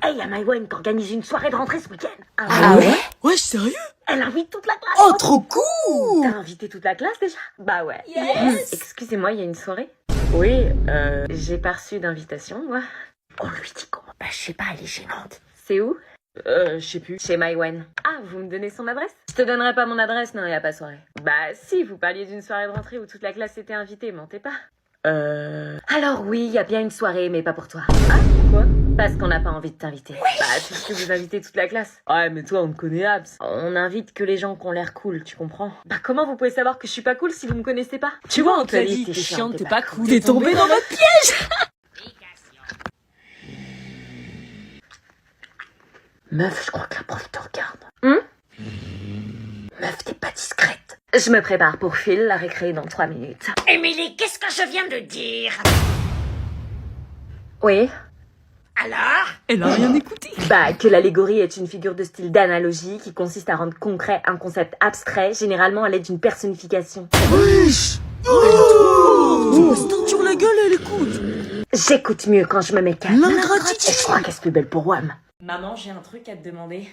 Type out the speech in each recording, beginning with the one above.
Hey, y'a Maïwen qui organise une soirée de rentrée ce week-end. Ah ouais? Ouais, sérieux? Elle invite toute la classe. Oh, trop cool! T'as invité toute la classe déjà? Bah ouais. Yes. Excusez-moi, il y a une soirée? Oui, j'ai pas reçu d'invitation, moi. On lui dit comment? Bah je sais pas, elle est gênante. C'est où? Je sais plus. Chez Maïwen. Ah, vous me donnez son adresse? Je te donnerai pas mon adresse, non, y a pas soirée. Bah si, vous parliez d'une soirée de rentrée où toute la classe était invitée, mentez pas. Alors oui, y a bien une soirée, mais pas pour toi. Ah, pourquoi? Parce qu'on n'a pas envie de t'inviter. Bah, puisque vous invitez toute la classe. Ouais, mais toi, on me connaît, Abs. On invite que les gens qui ont l'air cool, tu comprends? Bah, comment vous pouvez savoir que je suis pas cool si vous me connaissez pas? Tu vois, on te l'a dit, t'es chiante, t'es pas cool. T'es tombé dans notre piège! Meuf, je crois que la prof te regarde. Meuf, t'es pas discrète. Je me prépare pour Phil, la récré dans 3 minutes. Émilie, qu'est-ce que je viens de dire? Oui? Alors? Elle a rien écouté. Bah, que l'allégorie est une figure de style d'analogie qui consiste à rendre concret un concept abstrait, généralement à l'aide d'une personnification. Wesh! Oh! Stenture la gueule, elle écoute. J'écoute mieux quand je me mets calme. L'ingratitude. Et je crois qu'elle se plus belle pour Wam. Maman, j'ai un truc à te demander.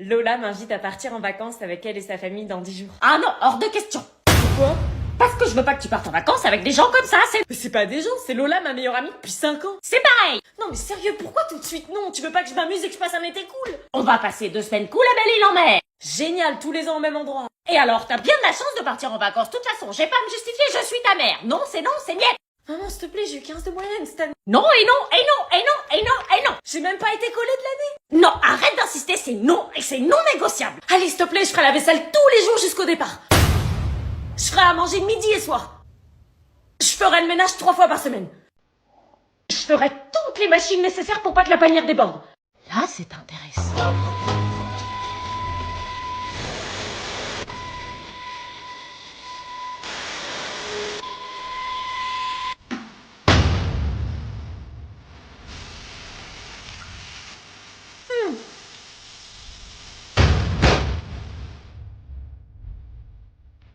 Lola m'invite à partir en vacances avec elle et sa famille dans 10 jours. Ah non, hors de question. Pourquoi? Parce que je veux pas que tu partes en vacances avec des gens comme ça, c'est... Mais c'est pas des gens, c'est Lola, ma meilleure amie depuis 5 ans. C'est pareil. Non mais sérieux, pourquoi tout de suite non? Tu veux pas que je m'amuse et que je passe un été cool? On va passer 2 semaines cool à Belle-Île en mer. Génial, tous les ans au même endroit. Et alors, t'as bien de la chance de partir en vacances. De toute façon, j'ai pas à me justifier, je suis ta mère. Non, c'est niet. Maman, s'il te plaît, j'ai eu 15 de moyenne cette année. Non, et non, et non, et non, et non, et non. J'ai même pas été collée de l'année. Non, arrête d'insister, c'est non, et c'est non négociable. Allez, s'il te plaît, je ferai la vaisselle tous les jours jusqu'au départ. Je ferai à manger midi et soir. Je ferai le ménage 3 fois par semaine. Je ferai toutes les machines nécessaires pour pas que la panière déborde. Là, c'est intéressant.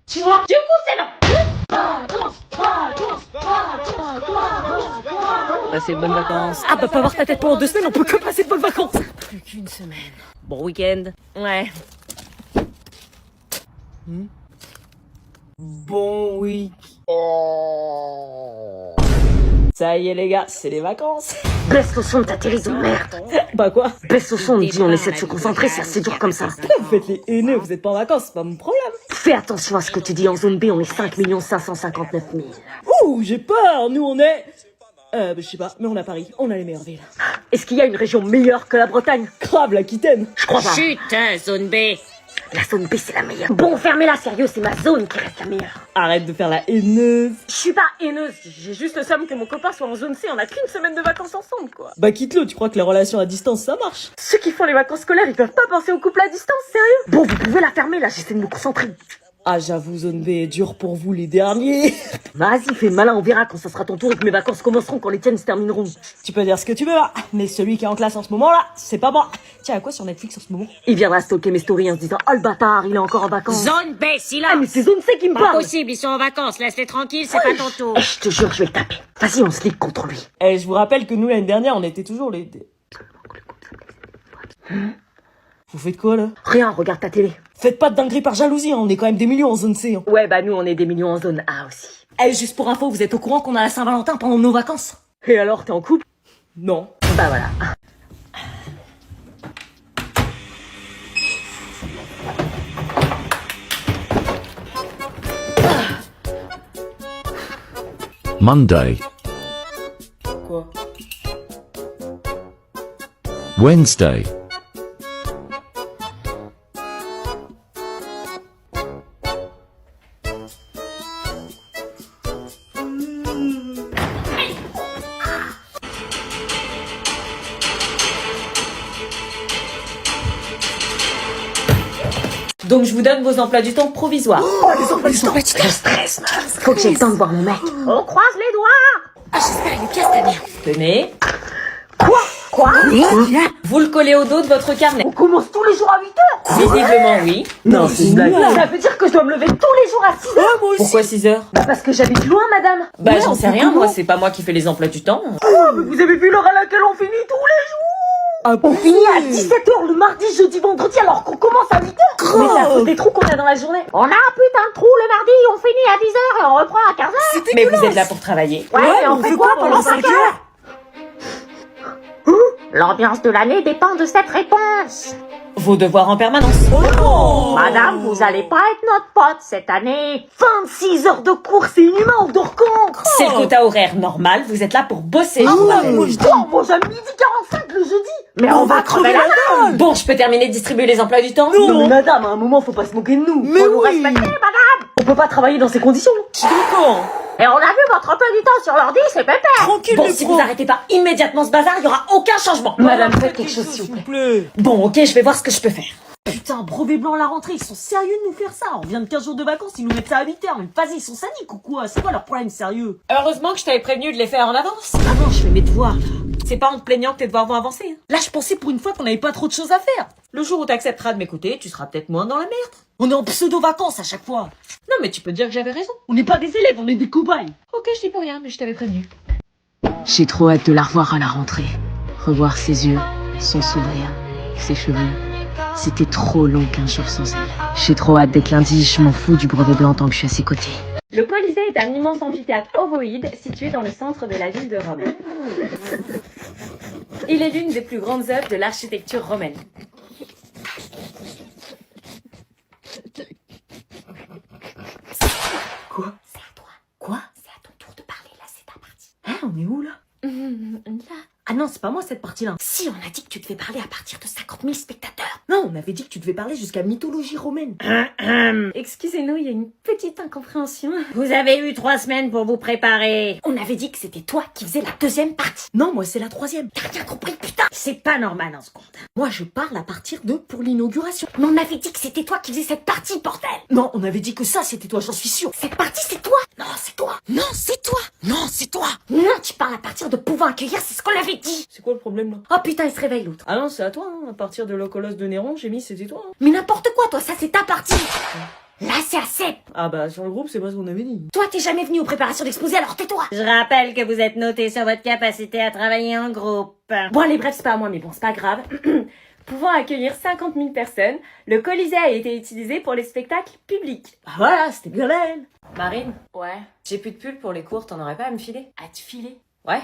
Tu vois, du coup, c'est non. Passez de bonnes vacances. Ah bah pas avoir ta tête pendant 2 semaines, on peut que passer de bonnes vacances. Plus qu'une semaine. Bon week-end. Ouais. Bon week. Ça y est les gars, c'est les vacances. Baisse le son de ta télé de merde. Bah quoi? Baisse le son, on dit on essaie de se concentrer, c'est assez dur comme ça. Vous faites les haineux, vous êtes pas en vacances, c'est pas mon problème. Fais attention à ce que tu dis, en zone B, on est 5 559 000. Ouh, j'ai peur, nous on est... je sais pas, mais on a Paris, on a les meilleures villes. Est-ce qu'il y a une région meilleure que la Bretagne? Grave, l'Aquitaine. Je crois pas. Chut, zone B. La zone B, c'est la meilleure. Bon, fermez-la, sérieux, c'est ma zone qui reste la meilleure. Arrête de faire la haineuse. Je suis pas haineuse, j'ai juste le somme que mon copain soit en zone C, on a qu'une semaine de vacances ensemble, quoi. Bah quitte-le, tu crois que les relations à distance ça marche? Ceux qui font les vacances scolaires, ils peuvent pas penser au couple à distance, sérieux? Bon, vous pouvez la fermer, là, j'essaie de me concentrer. Ah j'avoue, zone B est dur pour vous les derniers. Vas-y, fais le malin, on verra quand ça sera ton tour et que mes vacances commenceront quand les tiennes se termineront. Tu peux dire ce que tu veux là, mais celui qui est en classe en ce moment là, c'est pas moi. Tiens, à quoi sur Netflix en ce moment? Il viendra stalker mes stories en se disant « Oh le bâtard, il est encore en vacances !» Zone B, silence. Ah mais c'est zone C qui me Pas parle. possible, ils sont en vacances, laisse-les tranquilles, c'est pas ton tour. Eh, je te jure, je vais le taper. Vas-y, on se ligue contre lui. Eh, je vous rappelle que nous l'année dernière, on était toujours les... Vous faites quoi là? Rien, regarde ta télé. Faites pas de dinguerie par jalousie, hein, on est quand même des millions en zone C. Hein. Ouais, bah nous, on est des millions en zone A aussi. Eh, juste pour info, vous êtes au courant qu'on a la Saint-Valentin pendant nos vacances? Et alors, t'es en couple? Non. Bah voilà. Monday, Quoi? Wednesday, Donc je vous donne vos emplois du temps provisoires. Oh, les emplois du temps. Je stresse, meuf. Faut que j'ai le temps de voir mon mec. On croise les doigts. Ah, j'espère il est bien cette année. Tenez, Quoi? vous le collez au dos de votre carnet. On commence tous les jours à 8h. Visiblement oui. Non, c'est une blague. Ça veut dire que je dois me lever tous les jours à 6h. Pourquoi 6 heures? Bah parce que j'habite loin, madame. Bah Ouais, j'en on sais fait rien, comment? moi c'est pas moi qui fais les emplois du temps. Oh, mais vous avez vu l'heure à laquelle on finit tous les jours? On finit à 17h le mardi, jeudi, vendredi alors qu'on commence à 8h. Mais c'est à cause des trous qu'on a dans la journée. On a un putain de trou le mardi, on finit à 10h et on reprend à 15h. Mais vous êtes là pour travailler. Ouais, mais on fait quoi pendant 5 heures? L'ambiance de l'année dépend de cette réponse. Vos devoirs en permanence. Madame, vous allez pas être notre pote cette année. 26 heures de cours, c'est inhumain, on dort quand? C'est le quota horaire normal, vous êtes là pour bosser. Ah je vous ouais, rappelle. moi j'aime midi 45 le jeudi. Mais on va crever la dalle. Bon, je peux terminer de distribuer les emplois du temps? Non mais madame, à un moment faut pas se moquer de nous. Mais Faut nous oui. respecter, madame. On peut pas travailler dans ces conditions. Et on a vu votre emploi du temps sur l'ordi, c'est pépère. Tranquille, Bon, les si profs. vous arrêtez pas immédiatement ce bazar, il y aura aucun changement. Madame, faites quelque chose s'il vous plaît. Bon, ok, je vais voir ce que je peux faire. Putain, brevet blanc à la rentrée, ils sont sérieux de nous faire ça. On vient de 15 jours de vacances, ils nous mettent ça à 8h. Mais vas-y, ils sont sadiques ou quoi? C'est quoi leur problème sérieux? Heureusement que je t'avais prévenu de les faire en avance. Ah non, je fais mes devoirs là. C'est pas en te plaignant que tes devoirs vont avancer. Hein. Là, je pensais pour une fois qu'on avait pas trop de choses à faire. Le jour où t'accepteras de m'écouter, tu seras peut-être moins dans la merde. On est en pseudo-vacances à chaque fois. Non, mais tu peux dire que j'avais raison. On n'est pas des élèves, on est des cobayes. Ok, je dis plus rien, mais je t'avais prévenu. J'ai trop hâte de la revoir à la rentrée. Revoir ses yeux, son sourire, ses cheveux. C'était trop long qu'un jour sans elle. J'ai trop hâte d'être lundi, je m'en fous du brevet blanc tant que je suis à ses côtés. Le Colisée est un immense amphithéâtre ovoïde situé dans le centre de la ville de Rome. Il est l'une des plus grandes œuvres de l'architecture romaine. Quoi? C'est à ton tour de parler, là, c'est ta partie. Hein, on est où là? Là. Ah non, c'est pas moi cette partie-là. Si, on a dit que tu devais parler à partir de 50 000 spectateurs. Non, on avait dit que tu devais parler jusqu'à mythologie romaine. Excusez-nous, il y a une petite incompréhension. Vous avez eu 3 semaines pour vous préparer. On avait dit que c'était toi qui faisais la deuxième partie. Non, moi c'est la 3e. T'as rien compris, putain. C'est pas normal en seconde. Moi je parle à partir de pour l'inauguration. Mais on avait dit que c'était toi qui faisais cette partie, bordel. Non, on avait dit que ça c'était toi, j'en suis sûr. Cette partie, c'est toi. Non, c'est toi. Non, c'est toi. Non, c'est toi. Non, tu parles à partir de pouvoir accueillir, c'est ce qu'on avait dit. C'est quoi le problème là? Oh putain, il se réveille l'autre. Ah non, c'est à toi, hein. À partir de le colosse de Néron, j'ai mis c'était toi. Hein. Mais n'importe quoi, toi, ça c'est ta partie. Là, c'est à Seb. Ah bah sur le groupe, c'est pas ce qu'on avait dit. Toi, t'es jamais venu aux préparations d'exposé, alors tais-toi. Je rappelle que vous êtes noté sur votre capacité à travailler en groupe. Bon, allez, bref, c'est pas à moi, mais bon, c'est pas grave. Pouvant accueillir 50 000 personnes, le Colisée a été utilisé pour les spectacles publics. Ah voilà, c'était bien elle. Marine, Ouais. j'ai plus de pull pour les cours, t'en aurais pas à me filer? À te filer. Ouais.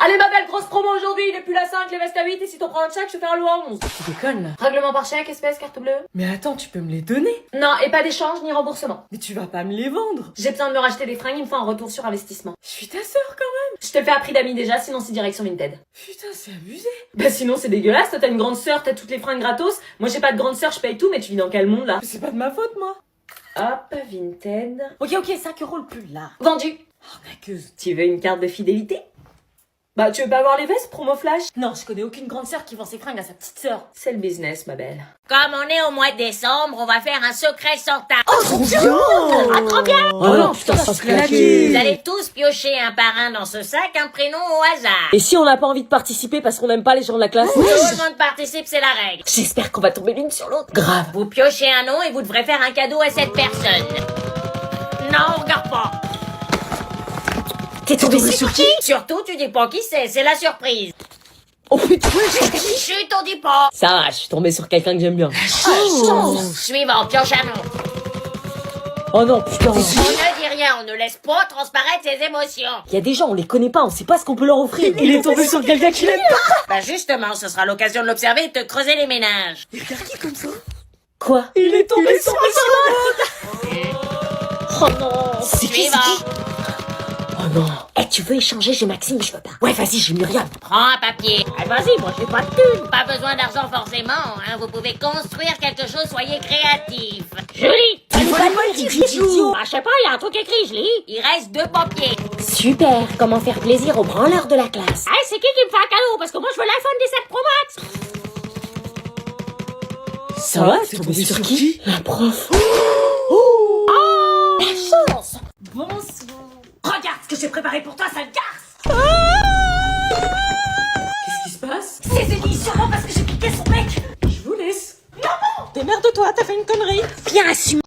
Allez ma belle, grosse promo aujourd'hui, il est plus la 5, les vestes à 8 et si t'en prends un de chaque, je te fais un lot à 11. Tu déconnes là. Règlement par chèque, espèce, carte bleue. Mais attends, tu peux me les donner? Non, et pas d'échange ni remboursement. Mais tu vas pas me les vendre. J'ai besoin de me racheter des fringues, il me faut un retour sur investissement. Je suis ta sœur quand même. Je te le fais à prix d'amis déjà, sinon c'est direction Vinted. Putain, c'est abusé. Bah sinon c'est dégueulasse, toi t'as une grande sœur, t'as toutes les fringues gratos. Moi j'ai pas de grande sœur, je paye tout, mais tu vis dans quel monde là? C'est pas de ma faute moi. Hop, Vinted. Ok, 5 euros le pull là. Vendu. Arnaqueuse. Tu veux une carte de fidélité? Bah tu veux pas voir les vestes, promo flash? Non, je connais aucune grande sœur qui vend ses fringues à sa petite sœur. C'est le business, ma belle. Comme on est au mois de décembre, on va faire un secret Santa. Trop bien. Oh non, putain, ça se claquer. Vous allez tous piocher un par un dans ce sac un prénom au hasard. Et si on n'a pas envie de participer parce qu'on n'aime pas les gens de la classe? Tout le monde participe, c'est la règle. J'espère qu'on va tomber l'une sur l'autre. Grave. Vous piochez un nom et vous devrez faire un cadeau à cette personne. Non, regarde pas. T'es tombé sur qui? Surtout, tu dis pas qui c'est la surprise. Oh putain, Chut, on dit pas. ça va, je suis tombé sur quelqu'un que j'aime bien. Suivant, pioche un nom. Oh non, putain. On ne dit rien, on ne laisse pas transparaître ses émotions. Il y a des gens, on les connaît pas, on sait pas ce qu'on peut leur offrir. Il est tombé sur quelqu'un qui l'aime pas. Bah justement, ce sera l'occasion de l'observer et de te creuser les ménages. Quoi? Il est tombé sur moi. Oh non. C'est qui? Suivant. Oh non. Eh, tu veux échanger? J'ai Maxime, je veux pas. Ouais, vas-y, j'ai Myriam. Prends un papier. Ah, vas-y, moi j'ai pas de thune. Pas besoin d'argent forcément, hein. Vous pouvez construire quelque chose, soyez créatif. Je lis. Il fallait pas le dire, idiot. Ah, je sais pas, il y a un truc écrit, je lis. Il reste 2 papiers. Super, comment faire plaisir aux branleurs de la classe. Ah, c'est qui me fait un cadeau? Parce que moi je veux l'iPhone 17 Pro Max. Ça va, t'es tombé sur qui? La prof. La chance. Bonsoir. Regarde ce que j'ai préparé pour toi, sale garce. Qu'est-ce qui se passe? C'est Zélie, sûrement parce que j'ai piqué son mec. Je vous laisse. Démerde-toi, t'as fait une connerie. Viens, assume.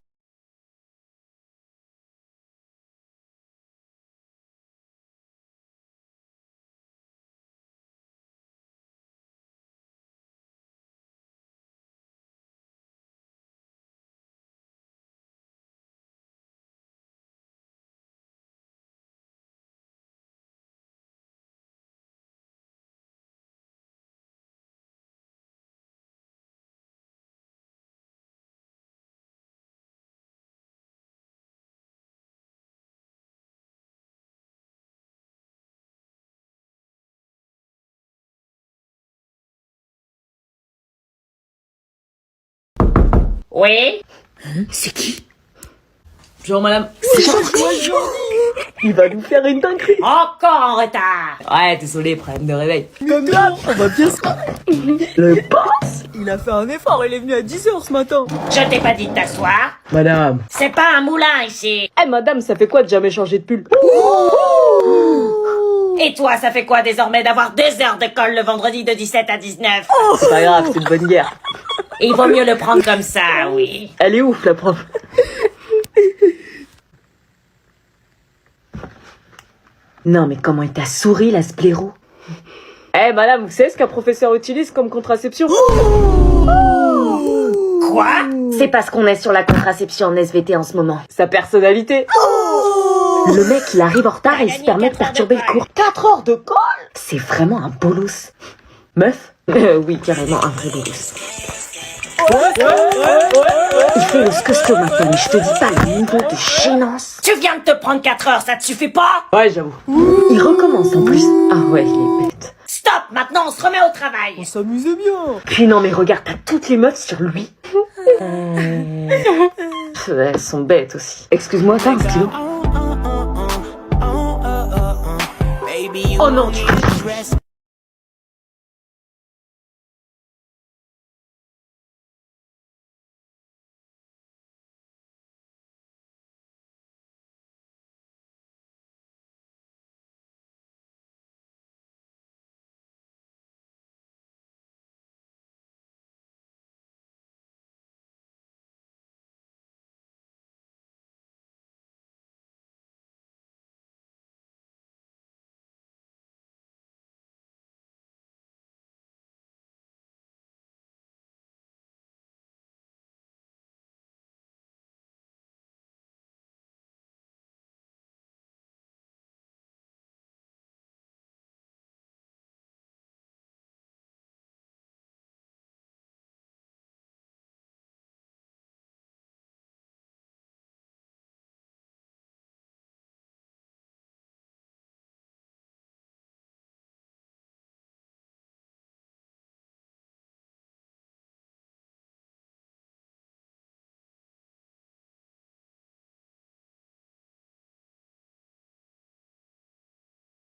Oui? C'est qui? Bonjour madame. Il va nous faire une dinguerie. Encore en retard. Ouais, désolé, problème de réveil. Comme d'hab, on va bien se marrer. Le boss, il a fait un effort, il est venu à 10h ce matin. Je t'ai pas dit de t'asseoir. Madame. C'est pas un moulin ici. Eh madame, ça fait quoi de jamais changer de pull? Et toi, ça fait quoi désormais d'avoir 2 heures de colle le vendredi de 17 à 19? C'est pas grave, c'est une bonne guerre. Il vaut mieux le prendre comme ça, oui. Elle est ouf la prof. Non mais comment il t'a souri la splairo? Eh madame, vous savez ce qu'un professeur utilise comme contraception? Quoi? C'est parce qu'on est sur la contraception en SVT en ce moment. Sa personnalité. Le mec il arrive en retard et il se permet de perturber le cours. 4 heures de colle. C'est vraiment un bolos. Meuf? Oui, carrément un vrai bolos. Il fait le scosto maintenant, mais je te dis pas le niveau de gênance. Tu viens de te prendre 4 heures, ça te suffit pas? Ouais, j'avoue. Il recommence en plus. Ah ouais, il est bête. Stop, maintenant on se remet au travail. On s'amusait bien. Puis non mais regarde, t'as toutes les meufs sur lui. Elles sont bêtes aussi. Excuse-moi, t'as un stylo? Oh non, tu